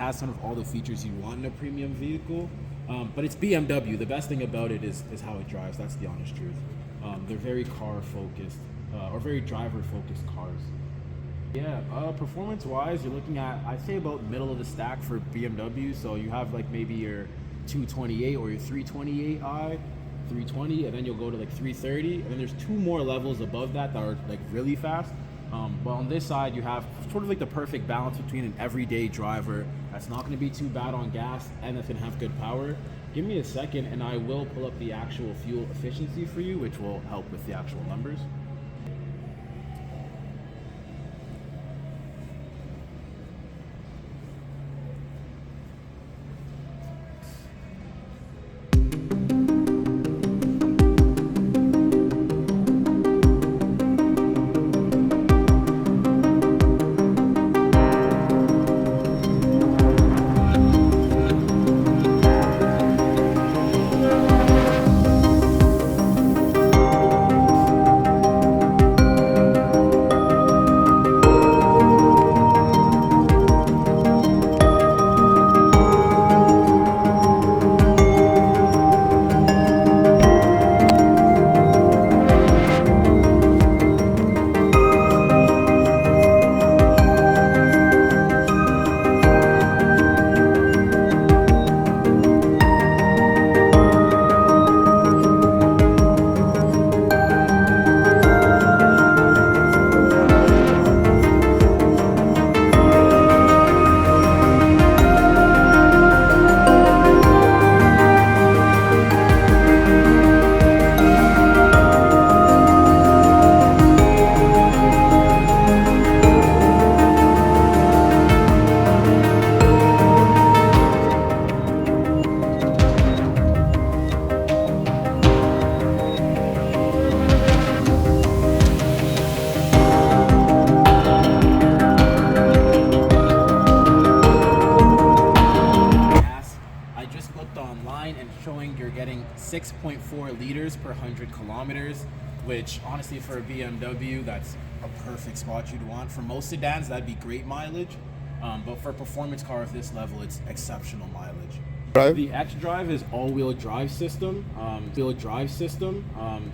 has sort of all the features you want in a premium vehicle. But it's BMW. The best thing about it is how it drives. That's the honest truth. They're very car focused or very driver focused cars. Yeah, performance wise, you're looking at, I'd say, about middle of the stack for BMW. So you have like maybe your 228 or your 328i, 320, and then you'll go to like 330, and then there's two more levels above that that are like really fast. But on this side, you have sort of like the perfect balance between an everyday driver that's not going to be too bad on gas and that's going to have good power. Give me a second and I will pull up the actual fuel efficiency for you, which will help with the actual numbers. Online and showing you're getting 6.4 liters per 100 kilometers, which honestly for a BMW, that's a perfect spot you'd want. For most sedans, that'd be great mileage, but for a performance car of this level, it's exceptional mileage. Drive? The X-Drive is all-wheel drive system.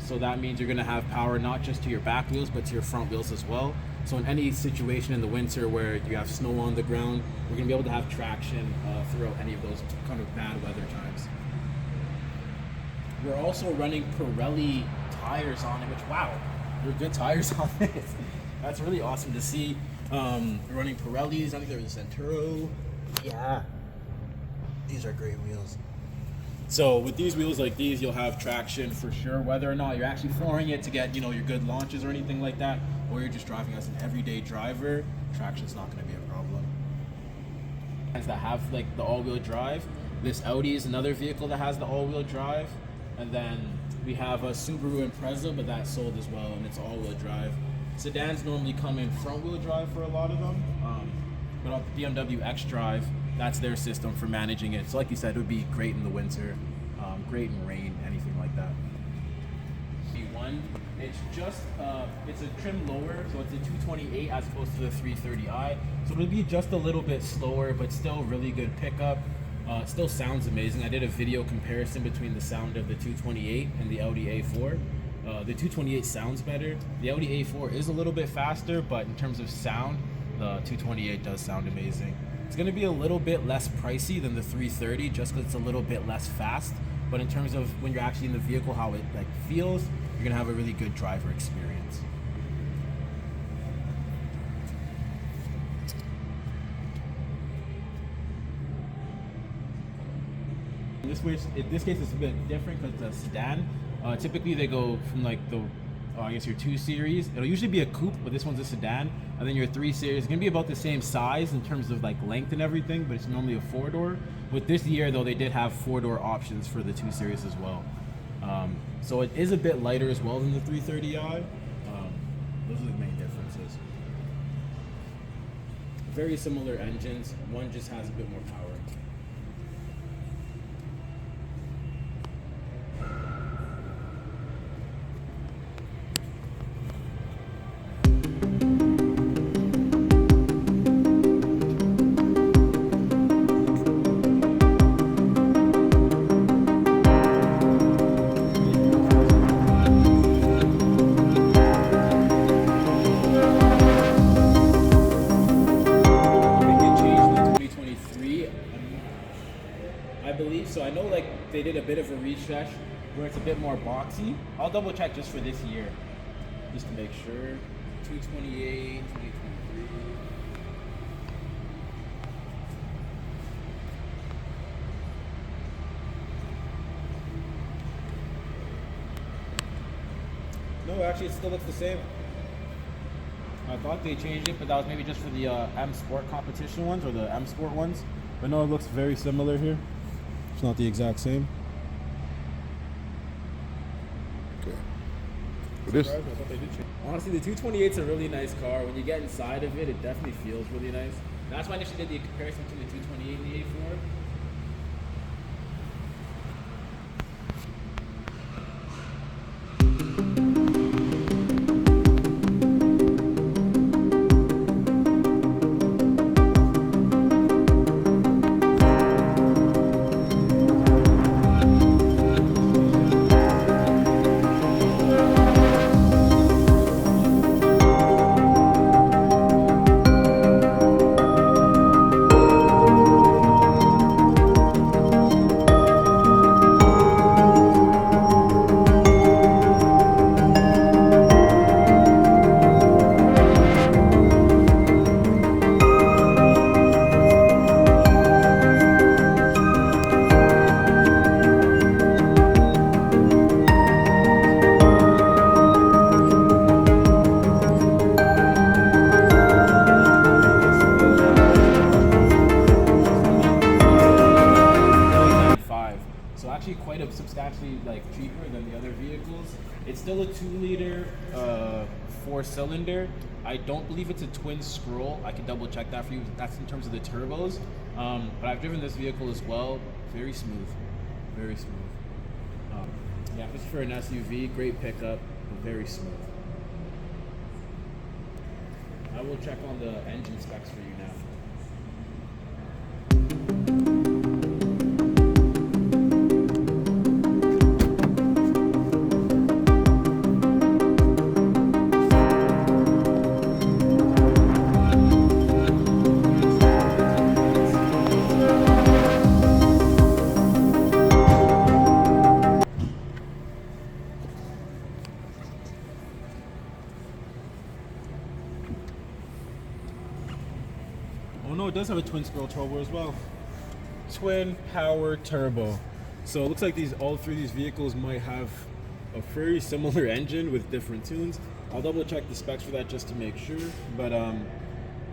So that means you're going to have power not just to your back wheels, but to your front wheels as well. So in any situation in the winter where you have snow on the ground, we're going to be able to have traction throughout any of those kind of bad weather times. We're also running Pirelli tires on it, which, wow, they're good tires on this. That's really awesome to see. We're running Pirellis. I think there's a Centuro. Yeah. These are great wheels. So with these wheels like these, you'll have traction for sure, whether or not you're actually flooring it to get, your good launches or anything like that, or you're just driving as an everyday driver, traction's not going to be a problem. That have like the all-wheel drive. This Audi is another vehicle that has the all-wheel drive, and then we have a Subaru Impreza, but that's sold as well, and it's all-wheel drive. Sedans normally come in front-wheel drive for a lot of them, but on the BMW X-Drive, that's their system for managing it. So like you said, it would be great in the winter, great in rain, anything like that. V1, it's just, it's a trim lower, so it's a 228 as opposed to the 330i. So it'll be just a little bit slower, but still really good pickup. It still sounds amazing. I did a video comparison between the sound of the 228 and the Audi A4. The 228 sounds better. The Audi A4 is a little bit faster, but in terms of sound, the 228 does sound amazing. It's going to be a little bit less pricey than the 330 just because it's a little bit less fast, but in terms of when you're actually in the vehicle, how it feels, you're going to have a really good driver experience. In this case, it's a bit different because it's a sedan. Typically, they go from like the I guess your 2 Series. It'll usually be a coupe, but this one's a sedan. And then your 3 Series is gonna be about the same size in terms of like length and everything, but it's normally a 4-door. With this year though, they did have 4-door options for the 2 Series as well. So it is a bit lighter as well than the 330i. Those are the main differences. Very similar engines. One just has a bit more power. so. I know like they did a bit of a refresh where it's a bit more boxy. I'll double check just for this year, just to make sure. 228, 2023. No, actually, it still looks the same. I thought they changed it, but that was maybe just for the M Sport competition ones or the M Sport ones. But no, it looks very similar here. It's not the exact same. Okay. This, honestly, the 228 is a really nice car. When you get inside of it, it definitely feels really nice. That's why I initially did the comparison between the 228 and the A4. So actually quite a substantially like cheaper than the other vehicles. It's still a 2-liter 4-cylinder. I don't believe it's a twin scroll. I can double check that for you. That's in terms of the turbos. But I've driven this vehicle as well. Very smooth, very smooth. Yeah, just for an SUV, great pickup, but very smooth. I will check on the engine specs for you now. Oh no, it does have a twin scroll turbo as well. Twin power turbo. So it looks like all three of these vehicles might have a very similar engine with different tunes. I'll double check the specs for that just to make sure. But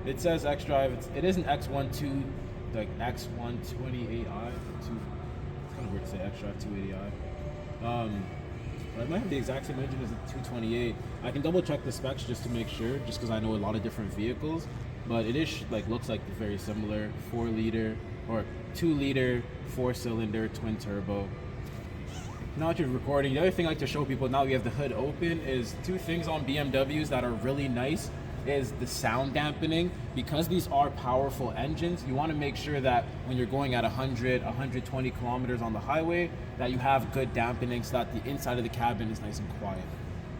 it says xDrive. It is an X12, like X128i. It's kind of weird to say xDrive 280i. But it might have the exact same engine as the 228. I can double check the specs just to make sure, just because I know a lot of different vehicles. But it is looks like very similar. 4-liter or 2-liter 4-cylinder twin turbo. Now that you're recording, the other thing I like to show people now we have the hood open is two things on BMWs that are really nice is the sound dampening. Because these are powerful engines, you want to make sure that when you're going at 100, 120 kilometers on the highway, that you have good dampening so that the inside of the cabin is nice and quiet.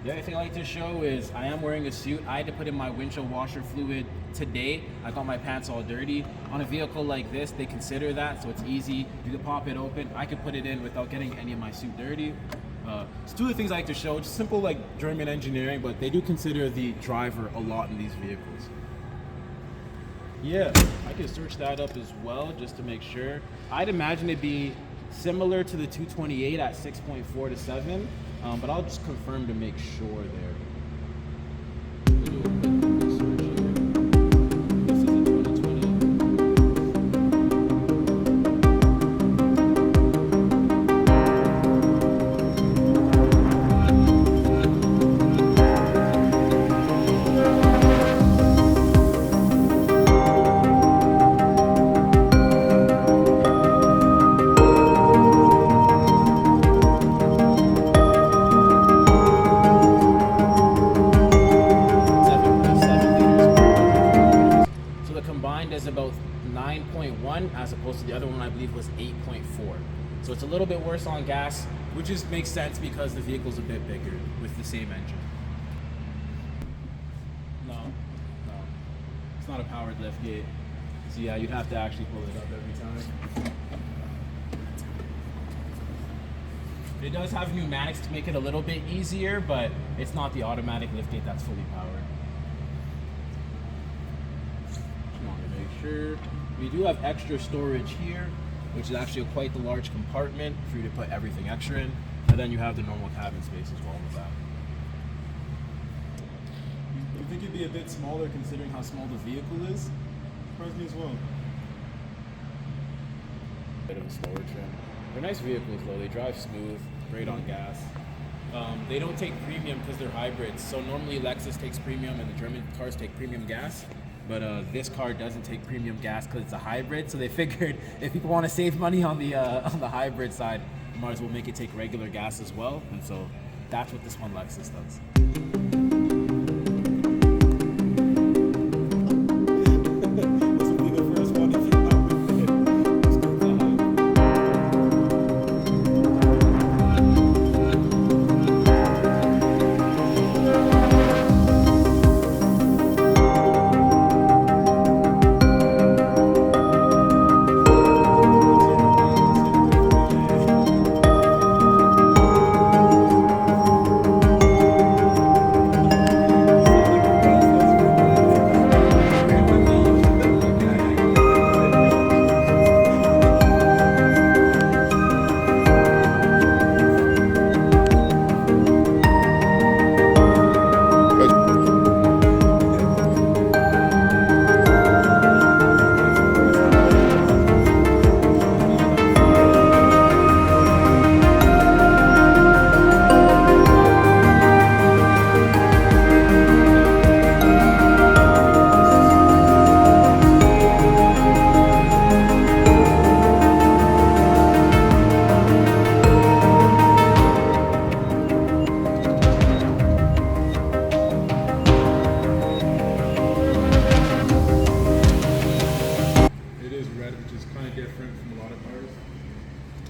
The other thing I like to show is I am wearing a suit. I had to put in my windshield washer fluid today. I got my pants all dirty. On a vehicle like this, they consider that, so it's easy. You can pop it open. I can put it in without getting any of my suit dirty. It's two of the things I like to show. Just simple German engineering, but they do consider the driver a lot in these vehicles. Yeah, I can search that up as well just to make sure. I'd imagine it'd be similar to the 228 at 6.4 to 7. But I'll just confirm to make sure there. We'll do a quick Google search here. This is a 9.1 as opposed to the other one I believe was 8.4. So it's a little bit worse on gas, which just makes sense because the vehicle's a bit bigger with the same engine. No, it's not a powered lift gate. So yeah, you'd have to actually pull it up every time. It does have pneumatics to make it a little bit easier, but it's not the automatic liftgate that's fully powered. Just want to make sure. We do have extra storage here, which is actually quite the large compartment for you to put everything extra in. And then you have the normal cabin space as well with that. You think it'd be a bit smaller considering how small the vehicle is? Surprised me as well. Bit of a slower trim. They're nice vehicles though. They drive smooth, great on gas. They don't take premium because they're hybrids. So normally Lexus takes premium and the German cars take premium gas. But this car doesn't take premium gas because it's a hybrid. So they figured if people want to save money on the hybrid side, might as well make it take regular gas as well. And so that's what this one Lexus does.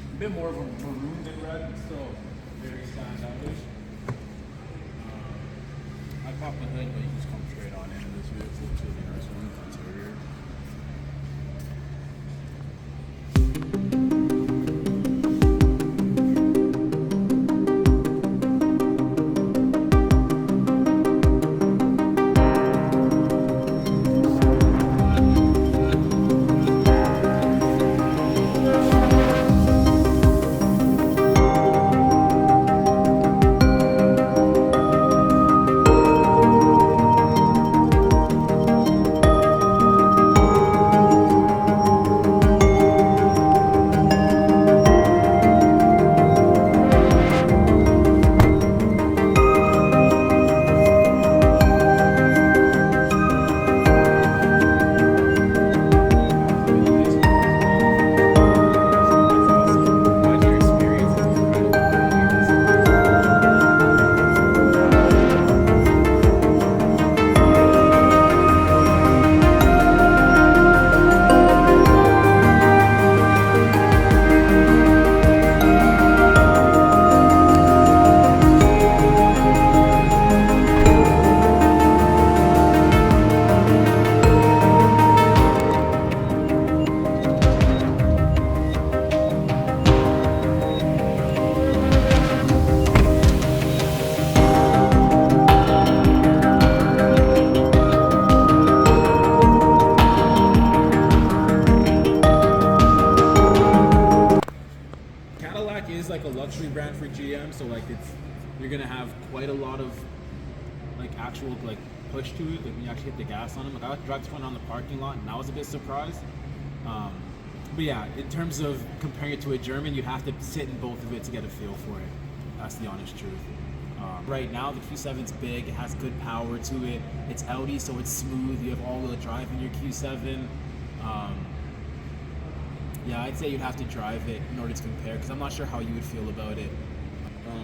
A bit more of a maroon than red, but still very standoutish. I popped the hood, but you can just come straight on into this vehicle to the nice one interior. Like a luxury brand for GM, so like you're gonna have quite a lot of like actual like push to it, like when you actually hit the gas on them. Like I drive this one on the parking lot and I was a bit surprised. But yeah, in terms of comparing it to a German, you have to sit in both of it to get a feel for it. That's the honest truth. Right now the Q7's big, it has good power to it. It's Audi, so it's smooth. You have all-wheel drive in your Q7. Yeah, I'd say you'd have to drive it in order to compare, because I'm not sure how you would feel about it.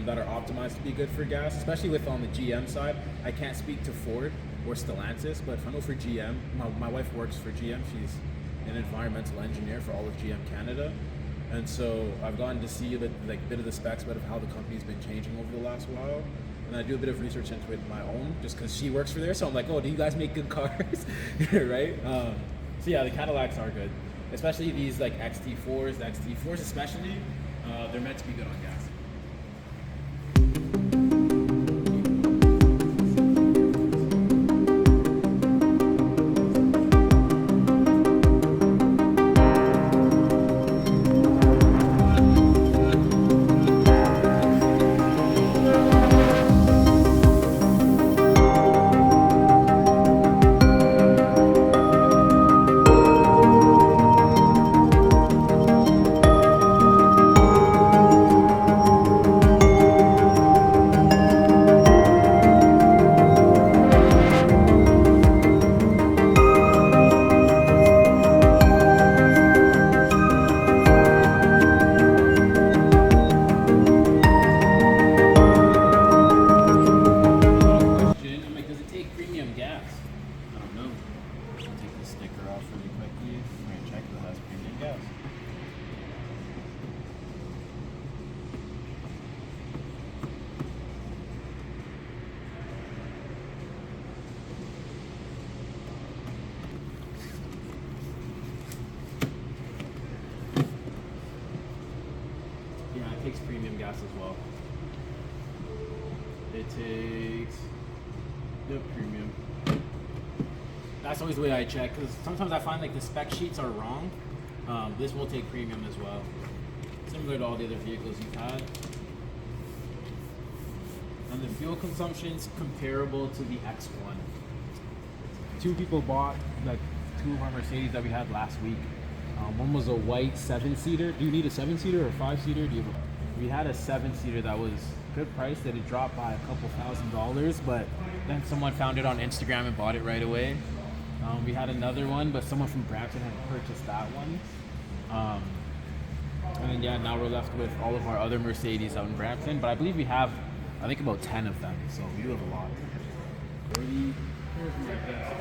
That are optimized to be good for gas, especially with on the GM side. I can't speak to Ford or Stellantis, but if I know for GM, my wife works for GM. She's an environmental engineer for all of GM Canada, and so I've gotten to see the like bit of the specs, bit of how the company's been changing over the last while. And I do a bit of research into it my own, just because she works for there. So I'm like, oh, do you guys make good cars, right? So yeah, the Cadillacs are good. Especially these like XT4s, the XT4s especially, they're meant to be good on gas. premium gas as well. It takes the premium. That's always the way I check, because sometimes I find like the spec sheets are wrong. This will take premium as well, similar to all the other vehicles you've had. And the fuel consumption's comparable to the X1. Two people bought like two of our Mercedes that we had last week. One was a white 7-seater. Do you need a 7-seater or a 5-seater? We had a 7-seater that was good price, that it dropped by a couple $1,000s, but then someone found it on Instagram and bought it right away. We had another one, but someone from Brampton had purchased that one. And then yeah, now we're left with all of our other Mercedes out in Brampton, but I believe we have, I think, about 10 of them, so we do have a lot. Here's my desk.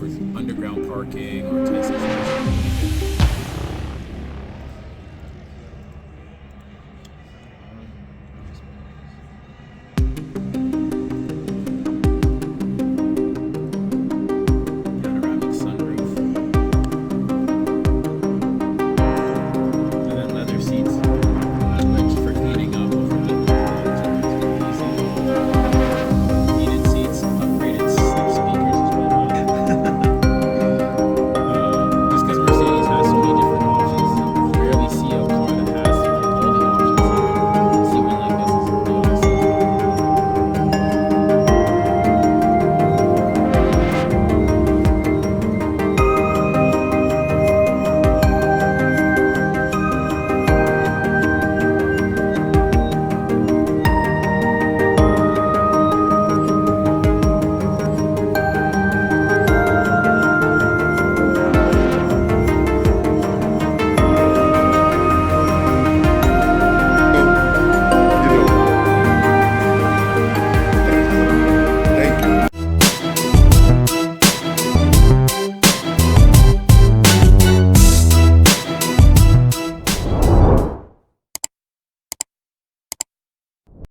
For underground parking or type situations.